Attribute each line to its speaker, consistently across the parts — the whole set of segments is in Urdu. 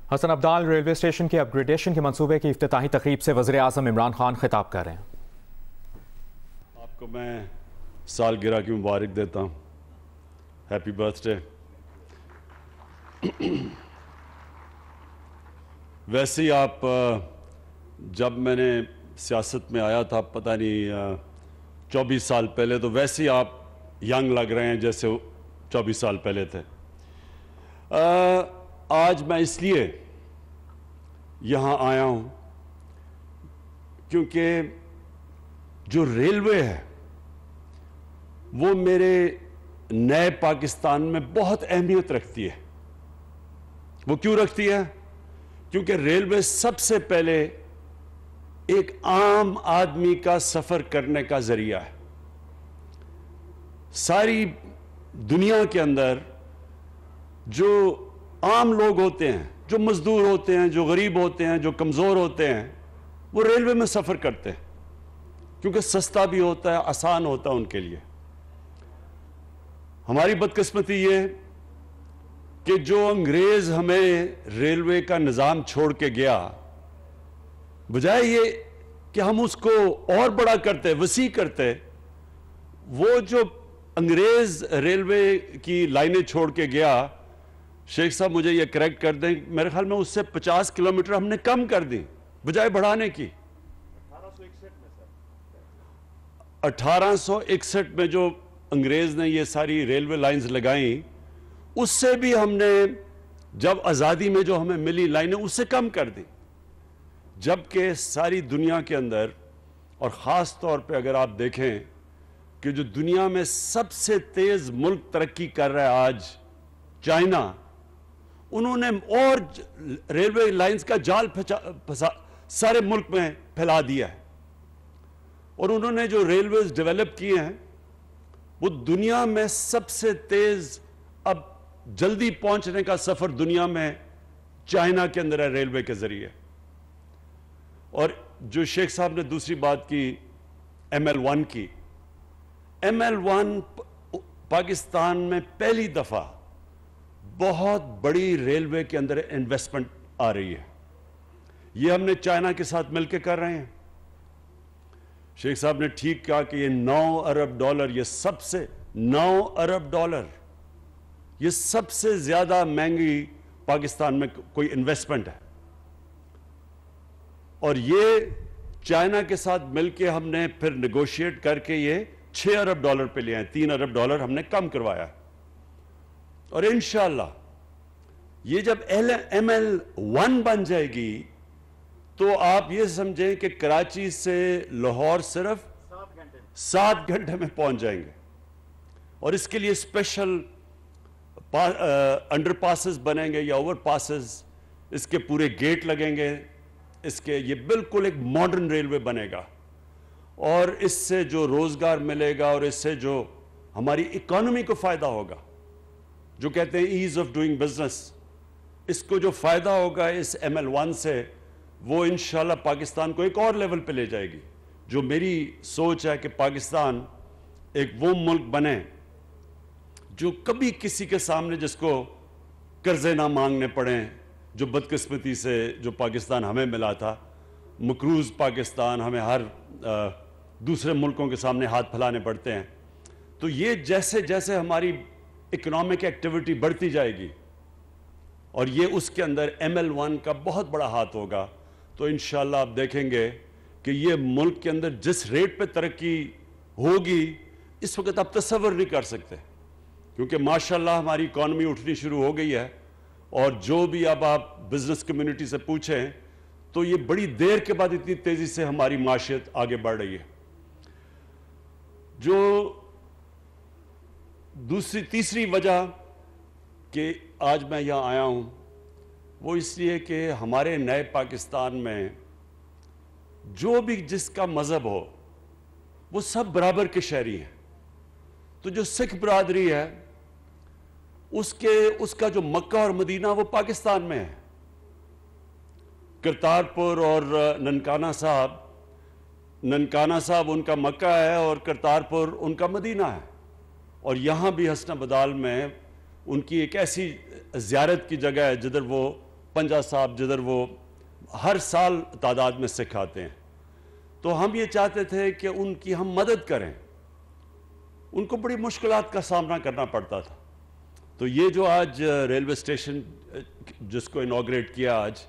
Speaker 1: حسن ابدال ریلوے اسٹیشن کے اپ گریڈیشن کے منصوبے کی افتتاحی تقریب سے وزیر اعظم عمران خان خطاب کر رہے ہیں۔
Speaker 2: آپ کو میں سالگرہ کی مبارک دیتا ہوں، ہیپی برتھ ڈے۔ ویسے ہی آپ جب میں نے سیاست میں آیا تھا پتہ نہیں 24 سال پہلے، تو ویسے ہی آپ ینگ لگ رہے ہیں جیسے 24 سال پہلے تھے۔ آج میں اس لیے یہاں آیا ہوں کیونکہ جو ریلوے ہے وہ میرے نئے پاکستان میں بہت اہمیت رکھتی ہے۔ وہ کیوں رکھتی ہے؟ کیونکہ ریلوے سب سے پہلے ایک عام آدمی کا سفر کرنے کا ذریعہ ہے۔ ساری دنیا کے اندر جو عام لوگ ہوتے ہیں، جو مزدور ہوتے ہیں، جو غریب ہوتے ہیں، جو کمزور ہوتے ہیں، وہ ریلوے میں سفر کرتے ہیں کیونکہ سستا بھی ہوتا ہے، آسان ہوتا ہے ان کے لیے۔ ہماری بدقسمتی یہ کہ جو انگریز ہمیں ریلوے کا نظام چھوڑ کے گیا، بجائے یہ کہ ہم اس کو اور بڑا کرتے، وسیع کرتے، وہ جو انگریز ریلوے کی لائنیں چھوڑ کے گیا، شیخ صاحب مجھے یہ کریکٹ کر دیں، میرے خیال میں اس سے 50 کلومیٹر ہم نے کم کر دی بجائے بڑھانے کی۔ 1861 میں جو انگریز نے یہ ساری ریلوے لائنز لگائیں، اس سے بھی ہم نے جب آزادی میں جو ہمیں ملی لائنیں اس سے کم کر دی، جبکہ ساری دنیا کے اندر، اور خاص طور پہ اگر آپ دیکھیں کہ جو دنیا میں سب سے تیز ملک ترقی کر رہا ہے آج، چائنا، انہوں نے اور ریلوے لائنز کا جال سارے ملک میں پھیلا دیا ہے، اور انہوں نے جو ریلویز ڈیولپ کیے ہیں وہ دنیا میں سب سے تیز، اب جلدی پہنچنے کا سفر دنیا میں چائنا کے اندر ہے ریلوے کے ذریعے۔ اور جو شیخ صاحب نے دوسری بات کی ML1 کی، ML1 پاکستان میں پہلی دفعہ بہت بڑی ریلوے کے اندر انویسٹمنٹ آ رہی ہے۔ یہ ہم نے چائنا کے ساتھ مل کے کر رہے ہیں۔ شیخ صاحب نے ٹھیک کہا کہ یہ 9 ارب ڈالر، یہ سب سے 9 ارب ڈالر، یہ سب سے زیادہ مہنگی پاکستان میں کوئی انویسٹمنٹ ہے، اور یہ چائنا کے ساتھ مل کے ہم نے پھر نیگوشیٹ کر کے یہ 6 ارب ڈالر پہ لے آئے، 3 ارب ڈالر ہم نے کم کروایا۔ اور انشاءاللہ یہ جب ML1 بن جائے گی تو آپ یہ سمجھیں کہ کراچی سے لاہور صرف 7 گھنٹے میں پہنچ جائیں گے، اور اس کے لیے اسپیشل انڈر پاسز بنیں گے یا اوور پاسز، اس کے پورے گیٹ لگیں گے، اس کے یہ بالکل ایک ماڈرن ریلوے بنے گا، اور اس سے جو روزگار ملے گا اور اس سے جو ہماری اکانومی کو فائدہ ہوگا، جو کہتے ہیں ایز آف ڈوئنگ بزنس، اس کو جو فائدہ ہوگا اس ML1 سے، وہ انشاءاللہ پاکستان کو ایک اور لیول پہ لے جائے گی۔ جو میری سوچ ہے کہ پاکستان ایک وہ ملک بنے جو کبھی کسی کے سامنے جس کو قرضے نہ مانگنے پڑیں، جو بدقسمتی سے جو پاکستان ہمیں ملا تھا، مقروض پاکستان، ہمیں ہر دوسرے ملکوں کے سامنے ہاتھ پھیلانے پڑتے ہیں۔ تو یہ جیسے جیسے ہماری اکنامک ایکٹیویٹی بڑھتی جائے گی اور یہ اس کے اندر ML1 کا بہت بڑا ہاتھ ہوگا، تو انشاءاللہ آپ دیکھیں گے کہ یہ ملک کے اندر جس ریٹ پہ ترقی ہوگی اس وقت آپ تصور نہیں کر سکتے، کیونکہ ماشاءاللہ ہماری اکانومی اٹھنی شروع ہو گئی ہے، اور جو بھی اب آپ بزنس کمیونٹی سے پوچھیں تو یہ بڑی دیر کے بعد اتنی تیزی سے ہماری معیشت آگے بڑھ رہی ہے۔ جو تیسری وجہ کہ آج میں یہاں آیا ہوں وہ اس لیے کہ ہمارے نئے پاکستان میں جو بھی جس کا مذہب ہو وہ سب برابر کے شہری ہیں۔ تو جو سکھ برادری ہے اس کا جو مکہ اور مدینہ وہ پاکستان میں ہے۔ کرتارپور اور ننکانہ صاحب ان کا مکہ ہے اور کرتارپور ان کا مدینہ ہے، اور یہاں بھی حسن بدال میں ان کی ایک ایسی زیارت کی جگہ ہے جدھر وہ پنجا صاحب جدھر وہ ہر سال تعداد میں سکھ آتے ہیں، تو ہم یہ چاہتے تھے کہ ان کی ہم مدد کریں. ان کو بڑی مشکلات کا سامنا کرنا پڑتا تھا. تو یہ جو آج ریلوے اسٹیشن جس کو انوگریٹ کیا آج،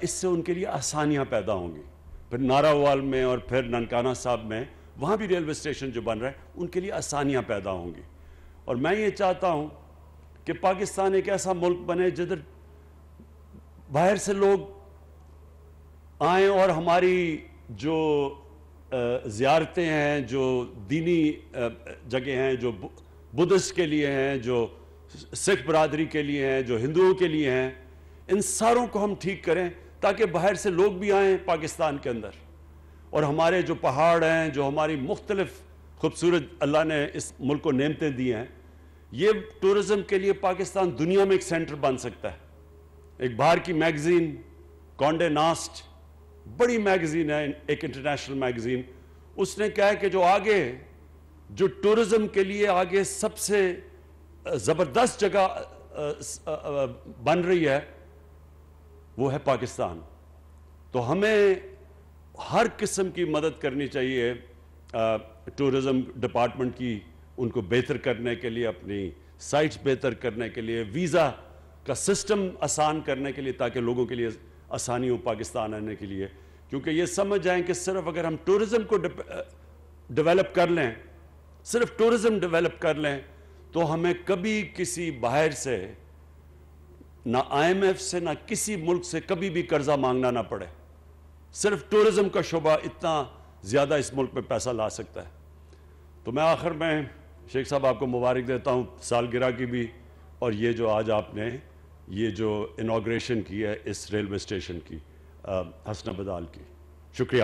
Speaker 2: اس سے ان کے لیے آسانیاں پیدا ہوں گی. پھر ناراوال میں اور پھر ننکانہ صاحب میں وہاں بھی ریلوے اسٹیشن جو بن رہا ہے ان کے لیے آسانیاں پیدا ہوں گی. اور میں یہ چاہتا ہوں کہ پاکستان ایک ایسا ملک بنے جدھر باہر سے لوگ آئیں اور ہماری جو زیارتیں ہیں، جو دینی جگہ ہیں، جو بدھسٹ کے لیے ہیں، جو سکھ برادری کے لیے ہیں، جو ہندوؤں کے لیے ہیں، ان ساروں کو ہم ٹھیک کریں تاکہ باہر سے لوگ بھی آئیں پاکستان کے اندر. اور ہمارے جو پہاڑ ہیں، جو ہماری مختلف خوبصورت اللہ نے اس ملک کو نعمتیں دی ہیں، یہ ٹورزم کے لیے پاکستان دنیا میں ایک سینٹر بن سکتا ہے. ایک باہر کی میگزین کانڈے ناسٹ، بڑی میگزین ہے، ایک انٹرنیشنل میگزین، اس نے کہا ہے کہ جو ٹورزم کے لیے آگے سب سے زبردست جگہ بن رہی ہے وہ ہے پاکستان. تو ہمیں ہر قسم کی مدد کرنی چاہیے ٹورزم ڈپارٹمنٹ کی، ان کو بہتر کرنے کے لیے، اپنی سائٹس بہتر کرنے کے لیے، ویزا کا سسٹم آسان کرنے کے لیے تاکہ لوگوں کے لیے آسانی ہو پاکستان آنے کے لیے. کیونکہ یہ سمجھ جائیں کہ صرف اگر ہم ٹورزم کو ڈیولپ کر لیں، صرف ٹورزم ڈیولپ کر لیں، تو ہمیں کبھی کسی باہر سے، نہ IMF سے، نہ کسی ملک سے کبھی بھی قرضہ مانگنا نہ پڑے. صرف ٹورزم کا شعبہ اتنا زیادہ اس ملک میں پیسہ لا سکتا ہے. تو میں آخر میں شیخ صاحب آپ کو مبارک دیتا ہوں سالگرہ کی بھی، اور یہ جو آج آپ نے یہ جو انوگریشن کی ہے اس ریلوے اسٹیشن کی، حسنہ بدال کی. شکریہ.